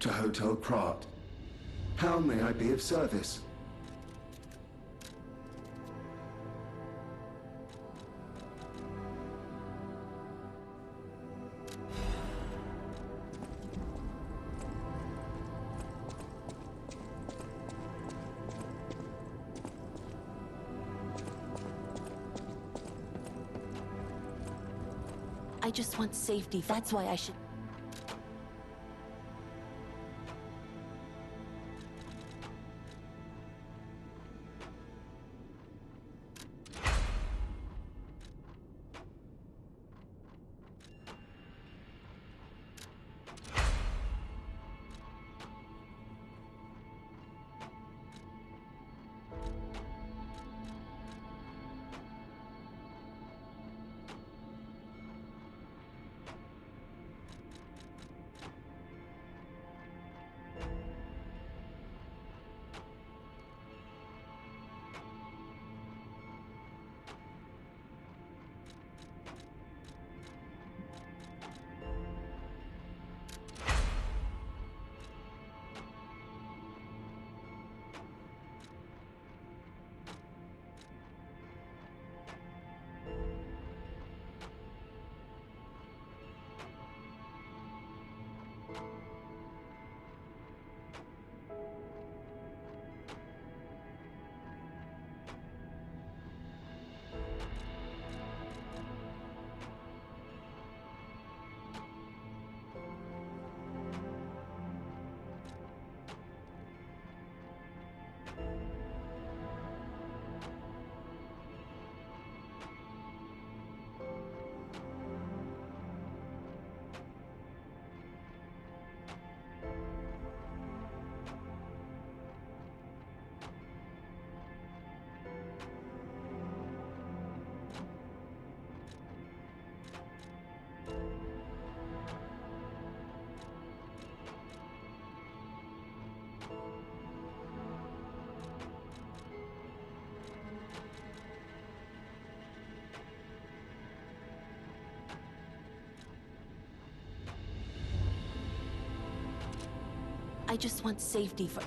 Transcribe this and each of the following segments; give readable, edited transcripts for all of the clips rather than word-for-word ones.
to Hotel Krat. How may I be of service? I just want safety. That's why I should... I just want safety for...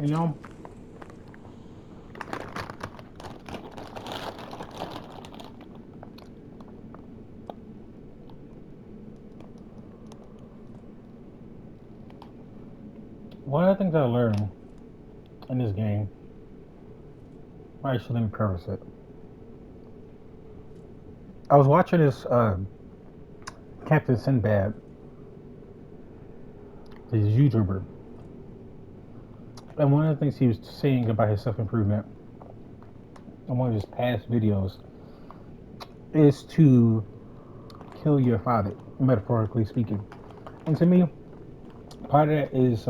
You know, one of the things I learned in this game, actually, let me preface it. I was watching this Captain Sinbad, this YouTuber, and one of the things he was saying about his self improvement in one of his past videos is to kill your father, metaphorically speaking. And to me, part of that is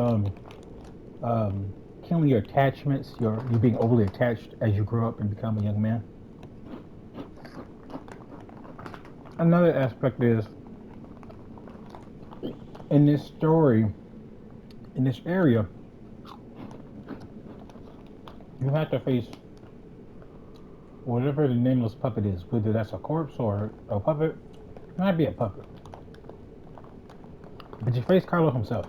killing your attachments, you being overly attached as you grow up and become a young man. Another aspect is in this story, in this area, you have to face whatever the nameless puppet is, whether that's a corpse or a puppet. It might be a puppet, but you face Carlo himself.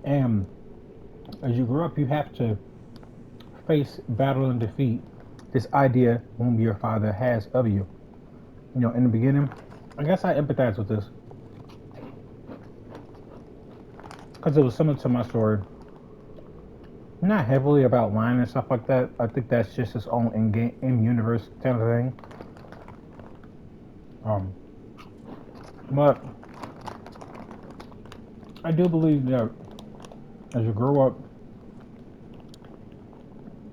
And as you grow up, you have to face, battle, and defeat this idea whom your father has of you. You know, in the beginning, I guess I empathize with this because it was similar to my story. Not heavily about lying and stuff like that. I think that's just its own in-universe kind of thing. But I do believe that as you grow up,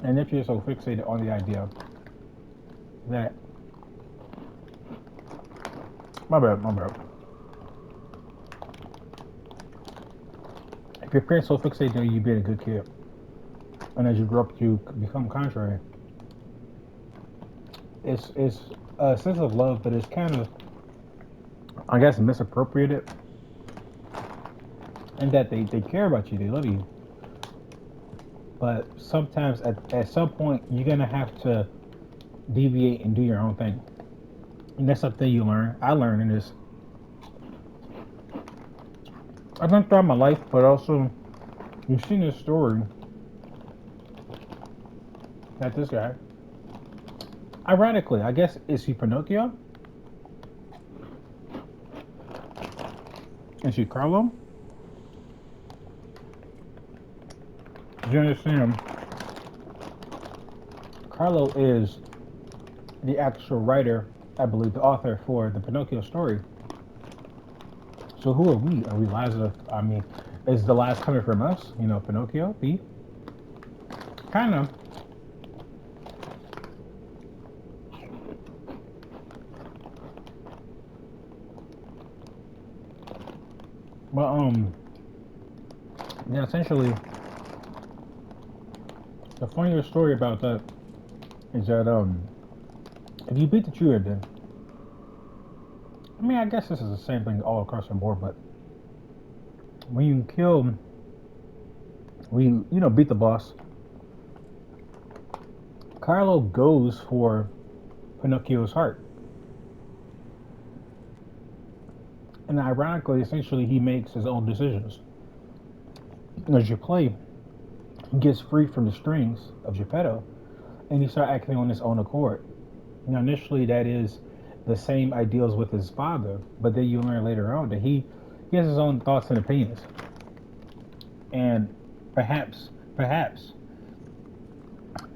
and if you're so fixated on the idea that my bad. If your parents so fixated on you being a good kid, and as you grow up, you become contrary. It's a sense of love, but it's kind of, I guess, misappropriated. And that they care about you, they love you. But sometimes at some point, you're going to have to deviate and do your own thing. And that's something you learn. I learned in this. I've learned throughout my life, but also, you've seen this story that this guy, ironically, I guess, is he Pinocchio? Is he Carlo? Do you understand? Carlo is the actual writer, I believe, the author for the Pinocchio story. So who are we? Are we Liza? I mean, is the last coming from us? You know, Pinocchio? B? Kind of. But, yeah, essentially, the funnier story about that is that, if you beat the Troodon, I mean, I guess this is the same thing all across the board, but when you kill, when you beat the boss, Carlo goes for Pinocchio's heart. And ironically, essentially, he makes his own decisions. As you play, he gets free from the strings of Geppetto, and he starts acting on his own accord. Now, initially, that is the same ideals with his father, but then you learn later on that he has his own thoughts and opinions. And perhaps,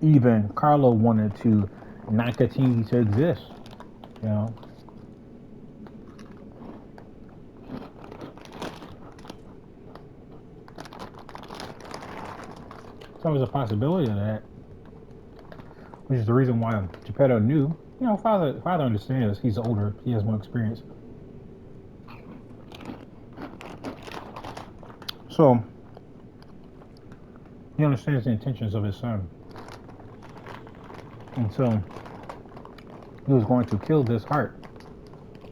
even Carlo wanted to not continue to exist, you know. So there's a possibility of that, which is the reason why Geppetto knew. You know, father understands. He's older. He has more experience. So he understands the intentions of his son, and so he was going to kill this heart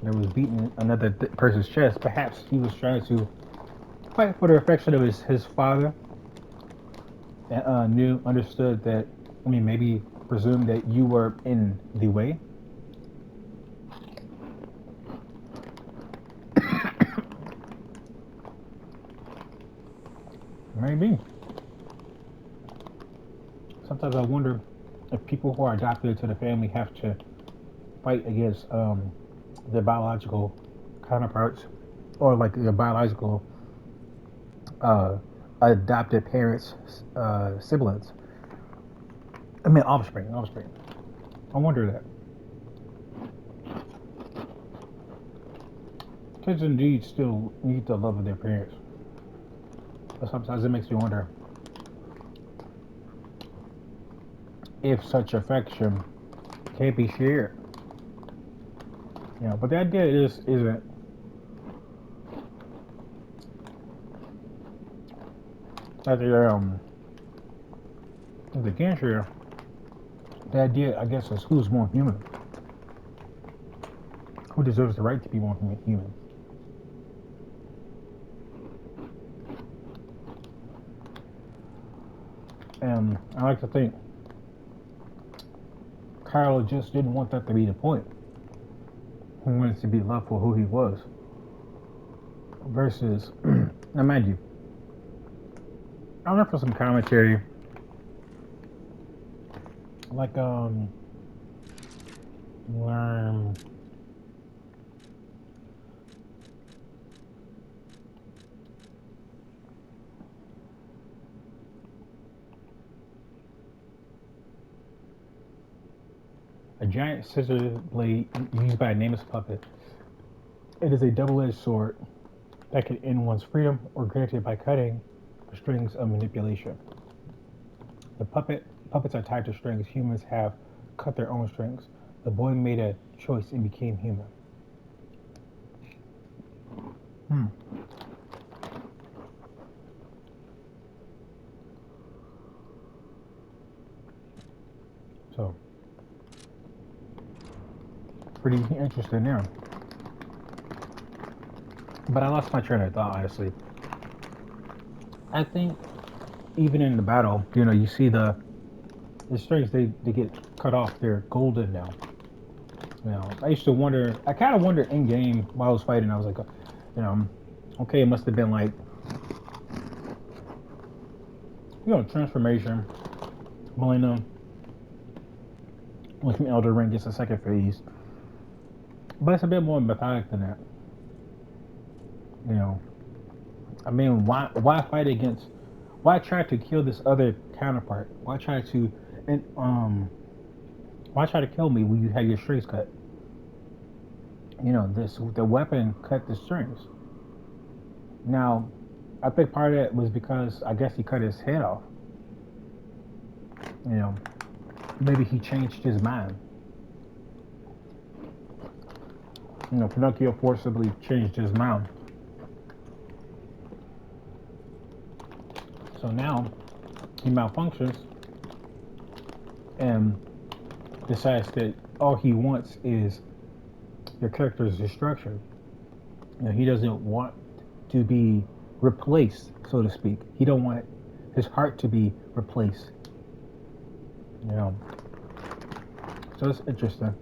that was beating another person's chest. Perhaps he was trying to fight for the affection of his father. Understood that, I mean, maybe presumed that you were in the way. Maybe. sometimes I wonder if people who are adopted into the family have to fight against their biological counterparts, or like their biological uh, adopted parents' siblings. I mean, offspring, offspring. I wonder that. Kids indeed still need the love of their parents. But sometimes it makes me wonder if such affection can't be shared. You know, but the idea isn't that they can't share. The idea, I guess, is who's more human. Who deserves the right to be more human? And I like to think Kyle just didn't want that to be the point. He wanted to be loved for who he was. Versus, now mind you, I went for some commentary, like where a giant scissor blade used by a nameless puppet. It is a double-edged sword that can end one's freedom or grant it by cutting the strings of manipulation. The puppets are tied to strings. Humans have cut their own strings. The boy made a choice and became human. So, pretty interesting there. But I lost my train of thought, honestly. I think even in the battle, you know, you see the strings, they get cut off. They're golden now. You know, I used to wonder. I kind of wondered in game while I was fighting. I was like, you know, okay, it must have been like, you know, transformation, Millennium, like from Elder Ring gets a second phase, but it's a bit more methodic than that. You know, I mean, why fight against? Why try to kill this other counterpart? Why try to and why try to kill me when you had your strings cut? You know, the weapon cut the strings. Now, I think part of it was because I guess he cut his head off. You know, maybe he changed his mind. You know, Pinocchio forcibly changed his mind. So now he malfunctions and decides that all he wants is your character's destruction. You know, he doesn't want to be replaced, so to speak. He don't want his heart to be replaced. You know, so it's interesting.